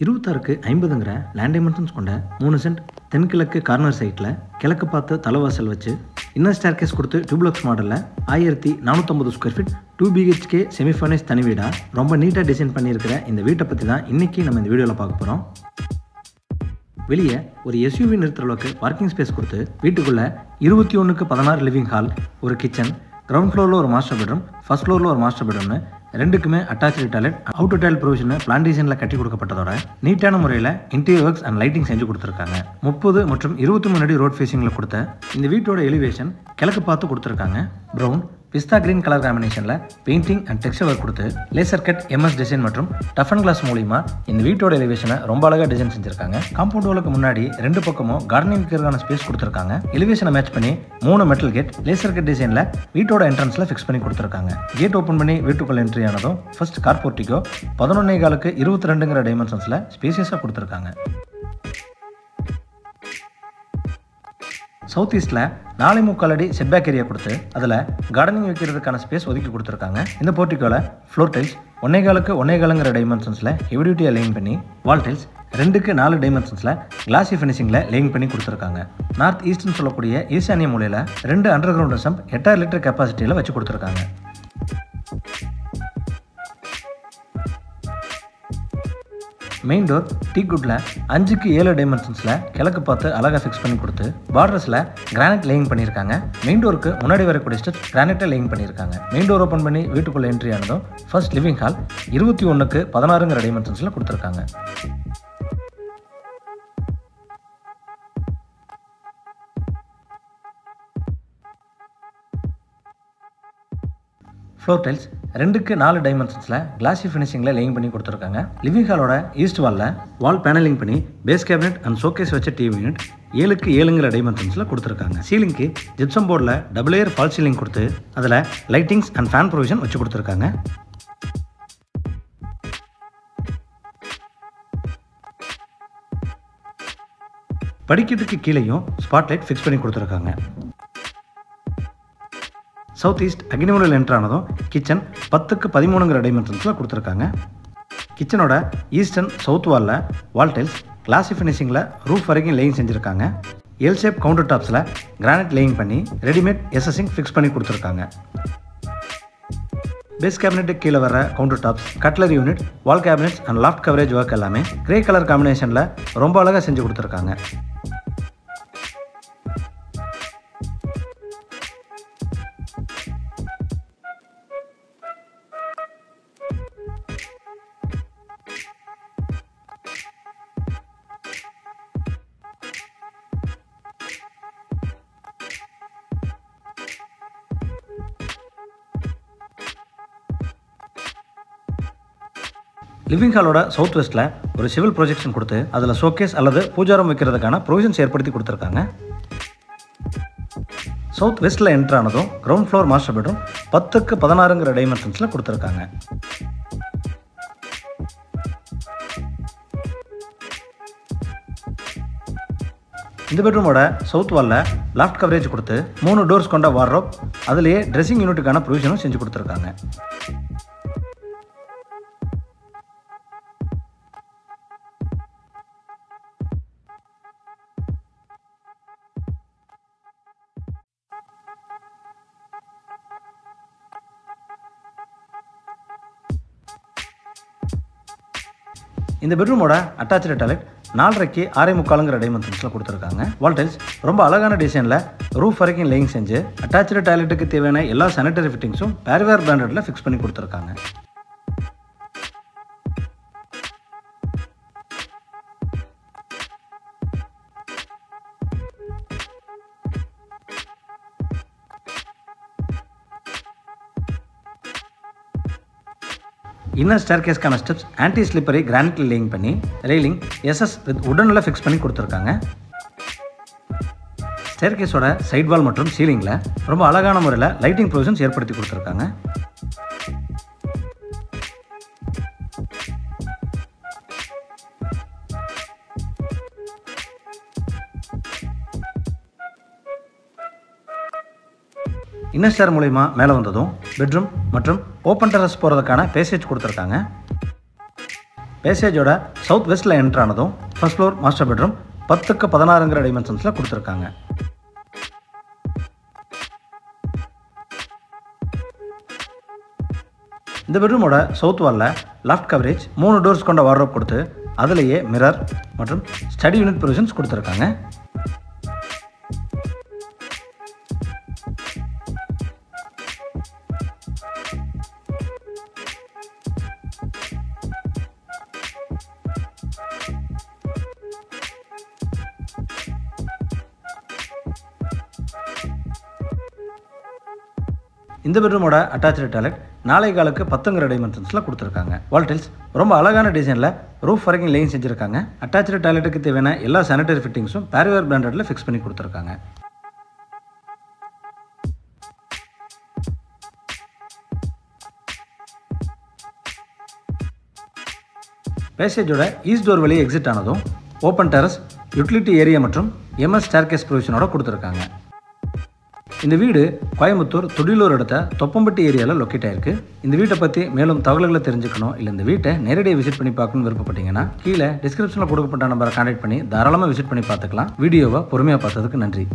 26க்கு 50ங்கிற land dimensions கொண்ட 3 send தென்கிழக்கு corner சைட்டில் கிழக்கு பார்த்து தலைவாசல் வச்சு இன்னர் ஸ்டேர்கேஸ் கொடுத்து டியூப்ளக்ஸ் மாடலில் 1450 square feet 2 BHK semi furnish தனி வீடாக ரொம்ப நீட்டாக டிசைன் பண்ணியிருக்கிற இந்த வீட்டை பற்றி தான் இன்றைக்கி நம்ம இந்த வீடியோவில் பார்க்க போகிறோம். வெளியே ஒரு SUV நிறுத்துற அளவுக்கு பார்க்கிங் ஸ்பேஸ் கொடுத்து வீட்டுக்குள்ளே 21க்கு 16 லிவிங் ஹால், ஒரு கிச்சன், கிரவுண்ட் ஃப்ளோரில் ஒரு மாஸ்டர் பெட்ரூம், ஃபர்ஸ்ட் ஃப்ளோரில் ஒரு மாஸ்டர் பெட்ரூம்னு ரெண்டுக்குமே attach toilet, outer tile provision plan டிசைனில் கட்டி கொடுக்கப்பட்டதோட நீட்டான முறையில் இன்டீரியர் ஒர்க்ஸ் அண்ட் லைட்டிங் செஞ்சு கொடுத்துருக்காங்க. 30 மற்றும் 23 அடி ரோட் ஃபேஸிங்கில் கொடுத்த இந்த வீட்டோட எலிவேஷன் கிழக்கு பார்த்து கொடுத்துருக்காங்க. ப்ரௌன் பிஸ்தா கிரீன் கலர் காம்பினேஷனில் பெயிண்டிங் அண்ட் டெக்ஸ்சர் ஒர்க் கொடுத்து லேசர் கட் MS டிசைன் மற்றும் டஃப் அண்ட் கிளாஸ் மூலிமா இந்த வீட்டோட எலிவேஷனை ரொம்ப அழகாக டிசைன் செஞ்சிருக்காங்க. காம்பவுண்ட் வாலுக்கு முன்னாடி ரெண்டு பக்கமும் கார்டனிங் வைக்கிறதுக்கான ஸ்பேஸ் கொடுத்துருக்காங்க. எலிவேஷனை மேட்ச் பண்ணி 3 மெட்டல் கேட் லேசர் கட் டிசைனில் வீட்டோட என்ட்ரன்ஸில் ஃபிக்ஸ் பண்ணி கொடுத்துருக்காங்க. கேட் ஓப்பன் பண்ணி வீட்டுக்குள்ள என்ட்ரி ஆனதும் ஃபர்ஸ்ட் கார் போர்ட்டிகோ 11.25க்கு 22ங்கிற டைமென்ஷன்ஸில் ஸ்பேசியஸாக கொடுத்துருக்காங்க. சவுத் ஈஸ்டில் 4.25 அடி செட்பேக் ஏரியா கொடுத்து அதில் கார்டனிங் வைக்கிறதுக்கான ஸ்பேஸ் ஒதுக்கி கொடுத்துருக்காங்க. இந்த போர்ட்டிகோவில் ஃப்ளோர் டைல்ஸ் 1.25க்கு 1.25ங்கிற டைமென்ஷன்ஸில் ஹெவி டியூட்டியாக லேயிங் பண்ணி, வால் டைல்ஸ் 2க்கு 4 டைமென்ஷன்ஸில் கிளாசி ஃபினிஷிங்கில் லேயிங் பண்ணி கொடுத்துருக்காங்க. நார்த் ஈஸ்ட்னு சொல்லக்கூடிய ஈசானிய மூலையில் 2 அண்டர் கிரவுண்ட் சம்ப் 8000 லிட்டர் கெப்பாசிட்டியில் வச்சு கொடுத்துருக்காங்க. மெயின் டோர் டீக்குட்டில் 5க்கு 7 டைமென்ஷன்ஸில் கிழக்கு பார்த்து அழகாக ஃபிக்ஸ் பண்ணி கொடுத்து பார்டர்ஸில் கிரானைட் லேயிங் பண்ணியிருக்காங்க. மெயின் டோருக்கு முன்னாடி வரக்கூடிய ஸ்டெப்ஸ் கிரானைட்டை லேயிங் பண்ணியிருக்காங்க. மெயின் டோர் ஓப்பன் பண்ணி வீட்டுக்குள்ளே என்ட்ரி ஆனதும் ஃபர்ஸ்ட் லிவிங் ஹால் 21க்கு 16ங்கிற டைமென்ஷன்ஸில் கொடுத்துருக்காங்க. ஃப்ளோர் டைல்ஸ் 2க்கு 4 டைமென்ஷன்ஸில் கிளாசி ஃபினிஷிங்கில் லேயிங் பண்ணி கொடுத்துருக்காங்க. லிவிங் ஹாலோட ஈஸ்ட் வால் பேனலிங் பண்ணி பேஸ் கேபினட் அண்ட் ஷோகேஸ் வச்ச டிவி யூனிட் 7க்கு 7ங்கிற டைமென்ஷன்ஸில் கொடுத்துருக்காங்க. சீலிங்க்கு ஜிப்சம் போர்டில் டபுள் லேயர் ஃபால் சீலிங் கொடுத்து அதில் லைட்டிங்ஸ் அண்ட் ஃபேன் ப்ரொவிஷன் வச்சு கொடுத்துருக்காங்க. படிக்கட்டுக்கு கீழேயும் ஸ்பாட்லைட் ஃபிக்ஸ் பண்ணி கொடுத்துருக்காங்க. சவுத் ஈஸ்ட் அக்னிமூலையில் என்ட்ரானதும் கிச்சன் 10க்கு 13ங்கிற டைமென்ஷன்ஸில் கொடுத்துருக்காங்க. கிச்சனோட east and south wall tiles glassy ஃபினிஷிங்கில் ரூஃப் வரைக்கும் லேயிங் செஞ்சுருக்காங்க. எல் ஷேப் கவுண்டர் டாப்ஸில் கிரானைட் லேயிங் பண்ணி ரெடிமேட் எஸ்எஸ்சிங் ஃபிக்ஸ் பண்ணி கொடுத்துருக்காங்க. பேஸ் கேபினெட்டுக்கு கீழே வர counter tops, cutlery unit, wall cabinets and loft coverage work எல்லாமே கிரே கலர் காம்பினேஷனில் ரொம்ப அழகாக செஞ்சு கொடுத்துருக்காங்க. லிவிங் ஹாலோட சவுத் வெஸ்ட்டில் ஒரு சிவில் ப்ரொஜெக்ஷன் கொடுத்து அதில் ஷோகேஸ் அல்லது பூஜாரம் வைக்கிறதுக்கான ப்ரொவிஷன்ஸ் ஏற்படுத்தி கொடுத்துருக்காங்க. சவுத் வெஸ்ட்டில் என்ட்ரானதும் கிரவுண்ட் ஃப்ளோர் மாஸ்டர் பெட்ரூம் 10க்கு 16ங்கிற டைமென்ஷன்ஸில் கொடுத்துருக்காங்க. இந்த பெட்ரூமோட சவுத் வாலில் லாஃப்ட் கவரேஜ் கொடுத்து 3 டோர்ஸ் கொண்ட வார்ட்ரோப், அதுலேயே ட்ரெஸ்ஸிங் யூனிட்டுக்கான ப்ரொவிஷனும் செஞ்சு கொடுத்துருக்காங்க. இந்த பெட்ரூமோட அட்டாச்சு டாய்லெட் 4.5க்கு 6.25ங்கிற டைமென்ஷன்ஸில் கொடுத்துருக்காங்க. வால் டைல்ஸ் ரொம்ப அழகான டிசைனில் ரூஃப் வரைக்கும் லேயிங் செஞ்சு அட்டாச்சு டாய்லெட்டுக்கு தேவையான எல்லா சானிட்டரி ஃபிட்டிங்ஸும் பேரிவேர் பிராண்டடில் ஃபிக்ஸ் பண்ணி கொடுத்துருக்காங்க. இன்னர் ஸ்டேர்கேஸ்க்கான ஸ்டெப்ஸ் ஆன்டி ஸ்லிப்பரி கிரானைட்டில் லேயிங் பண்ணி ரெயிலிங் SS வித் உடனில் ஃபிக்ஸ் பண்ணி கொடுத்துருக்காங்க. ஸ்டேர்கேஸோட சைட் வால் மற்றும் சீலிங்கில் ரொம்ப அழகான முறையில் லைட்டிங் ப்ரொவிஷன்ஸ் ஏற்படுத்தி கொடுத்துருக்காங்க. இன்னர் ஸ்டேர் மூலமா மேலே வந்ததும் பெட்ரூம் மற்றும் ஓப்பன் டெரஸ் போகிறதுக்கான பேசேஜ் கொடுத்துருக்காங்க. பேசேஜோட சவுத் வெஸ்ட்டில் என்ட்ரு ஆனதும் ஃபர்ஸ்ட் ஃப்ளோர் மாஸ்டர் பெட்ரூம் 10க்கு 16ங்கிற டைமென்ஷன்ஸில் கொடுத்துருக்காங்க. இந்த பெட்ரூமோட சவுத் வாலில் லாஃப்ட் கவரேஜ் 3 டோர்ஸ் கொண்ட வார்ட்ரோப் கொடுத்து அதிலேயே மிரர் மற்றும் ஸ்டடி யூனிட் ப்ரொவிஷன்ஸ் கொடுத்துருக்காங்க. இந்த பெட்ரூமோட அட்டாச்சு டாய்லெட் 4.25க்கு 10ங்கிற டைமென்ஷன்ஸில் கொடுத்துருக்காங்க. வால் டைல்ஸ் ரொம்ப அழகான டிசைனில் ரூஃப் வரைக்கும் லேயிங் செஞ்சுருக்காங்க. அட்டாச்சு டாய்லெட்டுக்கு தேவையான எல்லா சானிடரி ஃபிட்டிங்ஸும் பேரிவேர் பிராண்டடில் ஃபிக்ஸ் பண்ணி கொடுத்துருக்காங்க. பேசேஜோட ஈஸ்ட் டோர் வழியே எக்ஸிட் ஆனதும் ஓப்பன் டெரஸ், யூட்டிலிட்டி ஏரியா மற்றும் எம்எஸ் ஸ்டேர்கேஸ் ப்ரொவிஷனோட கொடுத்துருக்காங்க. இந்த வீடு கோயம்புத்தூர் துடியலூர் அடுத்த தொப்பம்பட்டி ஏரியாவில் லொக்கேட் ஆயிருக்கு. இந்த வீட்டை பற்றி மேலும் தகவல்களை தெரிஞ்சுக்கணும் இல்லை இந்த வீட்டை நேரடியாக விசிட் பண்ணி பார்க்கணும்னு விருப்பப்பட்டீங்கன்னா கீழே டிஸ்கிரிப்ஷனில் கொடுக்கப்பட்ட நம்பரை கான்டாக்ட் பண்ணி தாராளமாக விசிட் பண்ணி பார்த்துக்கலாம். வீடியோவை பொறுமையாக பார்த்ததுக்கு நன்றி.